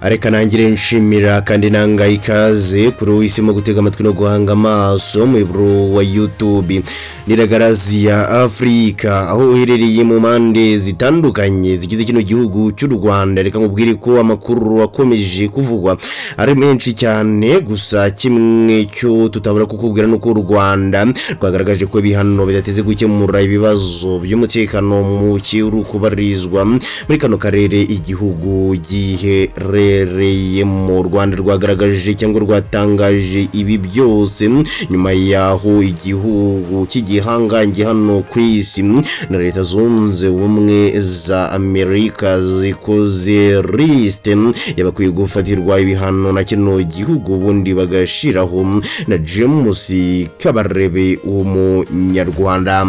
areka nangire nshimira kandi nanga ikaze kuri wisimo gutega amatwi no guhanga amaso mu ibro wa YouTube niragarazi ya Afrika aho uherereye mu mande zitandukanye zigize kino gihugu cy'u Rwanda. Reka nkubwire ko amakuru akomeje kuvugwa ari menshi cyane, gusa kimwe cyo tutabura kukubwira nuko u Rwanda rwagaragaje ko ibihano bidateze gukemura ibibazo by'umutekano mu kiru kubarizwa muri kano karere igihugu giherereye mu Rwanda. Rwagaragaje cyangwa rwatangaje ibi byose nyuma yaho igihugu cy'igihangange hano ku isi na Leta Zunze Ubumwe za Amerika zikoze liste yabakwiye gufatirwa ibihano na kino gihugu, ubundi bagashiraho na James Kabarebe umunyarwanda.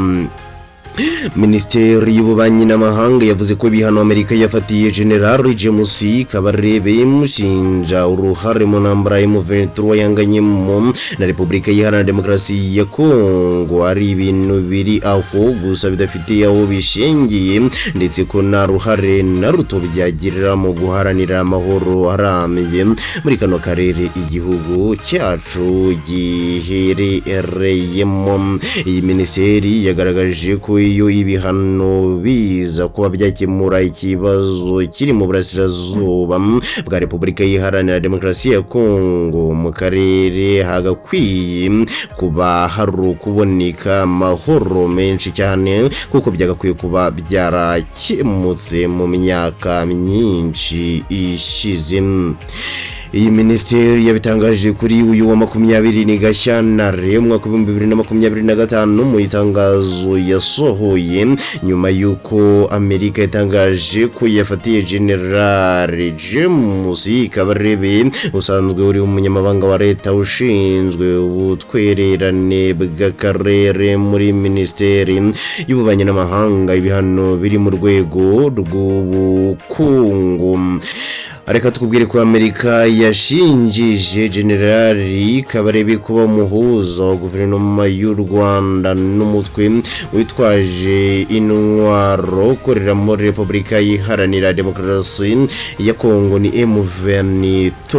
Minisiteri y'ububanyi n'amahanga yavuze ko ibihano Amerika yafatiye General James Kabarebe mushinja uruhare mu ntambara M23 yanganyemo na Repubulika Iharanira Demokarasi ya Kongo ari ibintu biri aho gusa bidafite aho bishingiye, ndetse ko na ruhare na ruto byagirira mu guharanira amahoro arambye muri kano karere igihugu cyacu giherereyemo. Iyi minisiteri yagaragaje ko iyo ibihano biza kuba byakemura ikibazo kiri mu burasirazuba bwa Repubulika Iharanira Demokarasi ya Kongo mu karere hagakwiye kuba hari kuboneka amahoro menshi cyane, kuko byagakwiye kuba byarakemutse mu myaka myinshi ishize. Iyi minisiteri yabitangaje kuri uyu wa 20 Gashyantare umwaka wa 2025 mu itangazo yasohoye nyuma yuko Amerika yatangaje ko yafatiye General James Kabarebe usanzwe uri umunyamabanga wa leta ushinzwe ubutwererane bw'akarere muri minisiteri y'ububanyi n'amahanga ibihano biri mu rwego rw'ubukungu. Areka tukubwire ko Amerika yashinjije Generali Kabarebe kuba umuhuza wa guverinoma y'u Rwanda n'umutwe witwaje intwaro ukorera muri Repubulika Iharanira Demokarasi ya Kongo ni M23.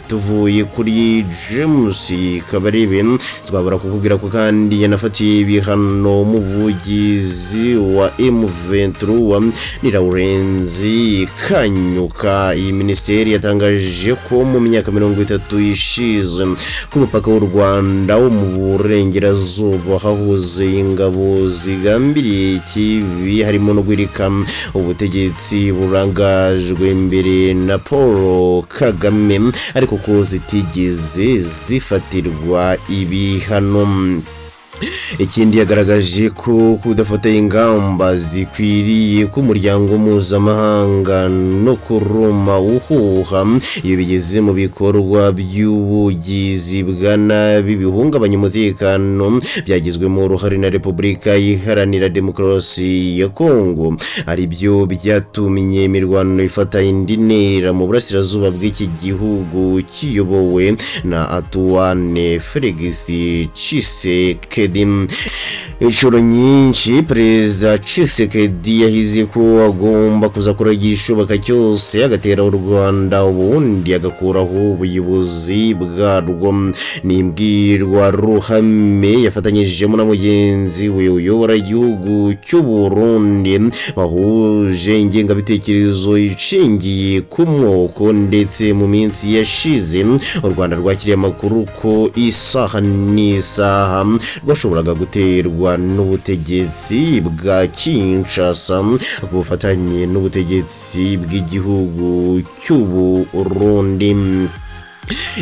Tuvuye kuri James Kabarebe twabura kukubwira ko kandi yanafatiye ibihano umuvugizi wa M23 ni Lawrence Kanyuka. Minisiteri yatangaje ko mu myaka 30 ishize ku mupaka w'u Rwanda wo mu burengerazuba hahuze ingabo zigambiriye ikibi harimo no guhirika ubutegetsi burangajwe imbere na Paul Kagame, ariko ko zitigeze zifatirwa ibihano. Ikindi yagaragaje ko kudafata ingamba zikwiriye ku muryango mpuzamahanga no kuruma uhuha iyo bigeze mu bikorwa by'ubugizi bwa nabi bihungabanya umutekano byagizwemo uruhare na Repubulika Iharanira Demokarasi ya Kongo, ari byo byatumye imirwano ifata indi ntera mu burasirazuba bw'iki gihugu kiyobowe na Antoine Felix Tshisekedi. Inshuro nyinshi Perezida Tshisekedi yahize ko agomba kuzakora igishoboka cyose agatera u Rwanda ubundi agakuraho ubuyobozi bwarwo. Nimbwirwa ruhame yafatanyijemo na mugenzi we uyobora igihugu cy'u Burundi bahuje ingengabitekerezo ishingiye ku moko, ndetse mu minsi yashize u Rwanda rwakiriye amakuru ko isaha n'isaha rwashoboraga guterwa n'ubutegetsi bwa Kinshasa ku bufatanye n'ubutegetsi bw'igihugu cy'u Burundi.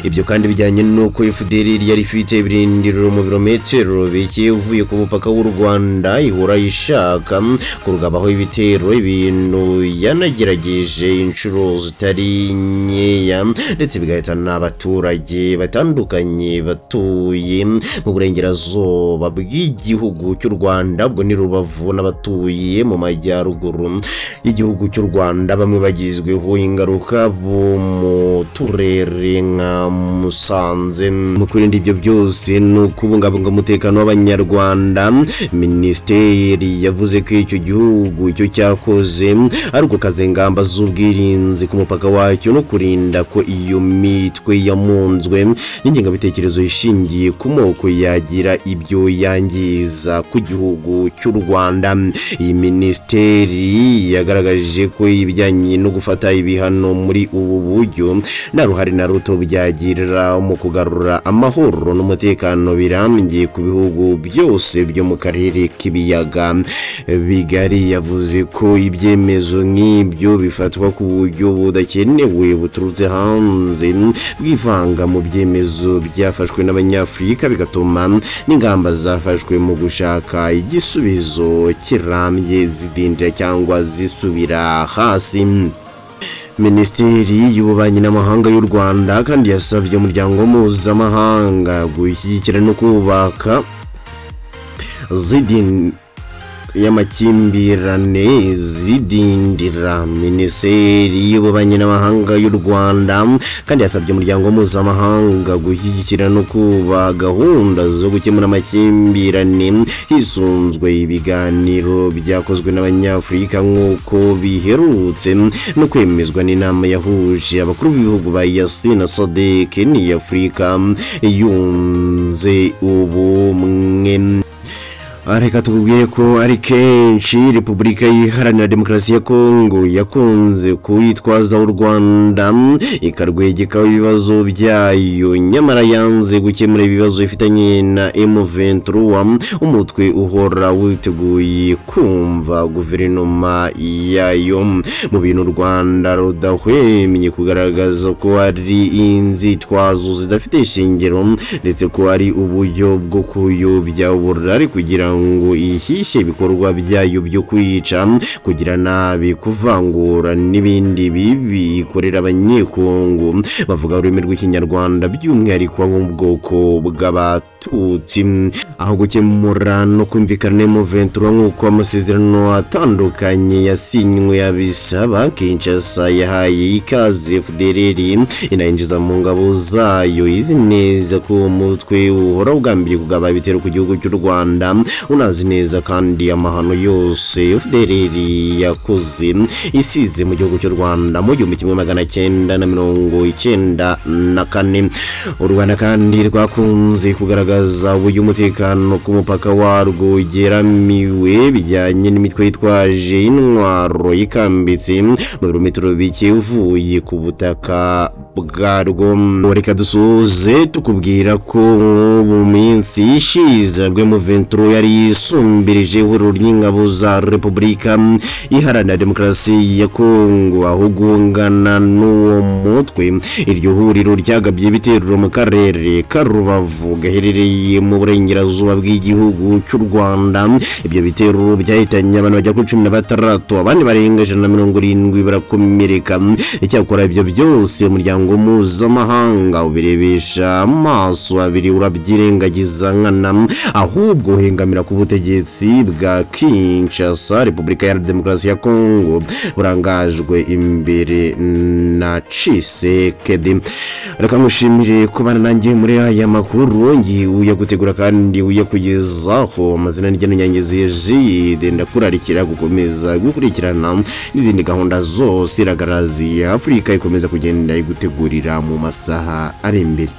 Ibyo kandi bijyanye nuko FDL yari ifite ibirindiro mu birometero bike uvuye ku mupaka w'u Rwanda ihora ishaka kurugabaho ibitero, ibintu yanagerageje inshuro zitari nkeya, ndetse bigahitana abaturage batandukanye batuye mu burengerazuba bw'igihugu cy'u Rwanda, ubwo ni Rubavu n'abatuye mu majyaruguru y'igihugu cy'u Rwanda. Bamwe bagizweho ingaruka bo mu turere nka Musanze. Mu kurinda ibyo byose no kubungabunga umutekano w'abanyarwanda, Minisiteri yavuze ko icyo gihugu icyo cyakoze ari ugukaza ingamba z'ubwirinzi ku mupaka wacyo no kurinda ko iyo mitwe yamunzwe n'ingengabitekerezo ishingiye ku moko yagira ibyo yangiza ku gihugu cy'u Rwanda. Iyi minisiteri yagaragaje ko ibijyanye no gufata ibihano muri ubu buryo nta ruhare na ruto byagira mu kugarura amahoro n'umutekano birambye ku bihugu byose byo mu karere k'ibiyaga bigari. Yavuze ko ibyemezo nk'ibyo bifatwa ku buryo budakenewe buturutse hanze bwivanga mu byemezo byafashwe n'abanyafurika, bigatuma n'ingamba zafashwe mu gushaka igisubizo kirambye zidindira cyangwa zisubira hasi. Minisiteri y'ububanyi n'amahanga y'u Rwanda kandi yasabye umuryango mpuzamahanga gushyigikira no kubaka y'amakimbirane zidindira. Minisiteri y'ububanyi n'amahanga y'u Rwanda kandi yasabye umuryango mpuzamahanga gushyigikira no kuba gahunda zo gukemura amakimbirane hisunzwe ibiganiro byakozwe n'abanyafurika nk'uko biherutse no kwemezwa n'inama yahuje abakuru b'ibihugu ba EAC na SADC ni Afurika yunze ubumwe. Reka tukubwire ko ari kenshi Repubulika Iharanira Demokarasi ya Kongo yakunze kuwitwaza u Rwanda ikarwegekaho ibibazo byayo, nyamara yanze gukemura ibibazo ifitanye na M23, umutwe uhora witeguye kumva guverinoma yayo. Mu bintu u Rwanda rudahwemye kugaragaza ko ari inzitwazo zidafite ishingiro ndetse ko ari uburyo bwo kuyobya uburari kugira ngo ihishe ibikorwa byayo byo kwica, kugira nabi, kuvangura n'ibindi bibi ikorera abanyekongo bavuga ururimi rw'ikinyarwanda by'umwihariko abo mu bwoko bw'abatutsi. Aho gukemura no kumvikana M23 nk'uko amasezerano atandukanye yasinywe yabisaba, Kinshasa yahaye ikaze FDLR inayinjiza mu ngabo zayo, izi neza ko umutwe uhora ugambiriye kugaba ibitero ku gihugu cy'u Rwanda, unazi neza kandi amahano yose FDLR yakoze isize mu gihugu cy'u Rwanda mu 1994. U Rwanda kandi rwakunze kugaragaza uburyo umutekano ku mupaka warwo ugeramiwe bijyanye n'imitwe yitwaje intwaro ikambitse mu birometero bike uvuye ku butaka bwarwo. Reka dusoze tukubwira ko mu minsi ishize M23 yari yisumbirije ihuriro ry'ingabo za Repubulika Iharanira Demokarasi ya Kongo aho guhangana n'uwo mutwe. Iryo huriro ryagabye ibitero mu karere ka Rubavu gaherereye mu burengerazuba bw'igihugu cy'u Rwanda. Ibyo bitero byahitanye abantu bajya kuri 16, abandi barenga 170 barakomereka. Icyakora ibyo byose umuryango mpuzamahanga ubirebesha amaso abiri, urabyirengagiza nkana, ahubwo hengamira ku butegetsi bwa Kinshasa, Repubulika ya Demokarasi ya Kongo burangajwe imbere na Tshisekedi. Reka ngushimire kubana nanjye muri aya makuru ngiye uyagutegura kandi uyakugezaho. Amazina n'igeno Nyangezi ndakurarikira gukomeza gukurikirana n'izindi gahunda zose iragarazi Afurika ikomeza kugenda igutegurira mu masaha ari imbere.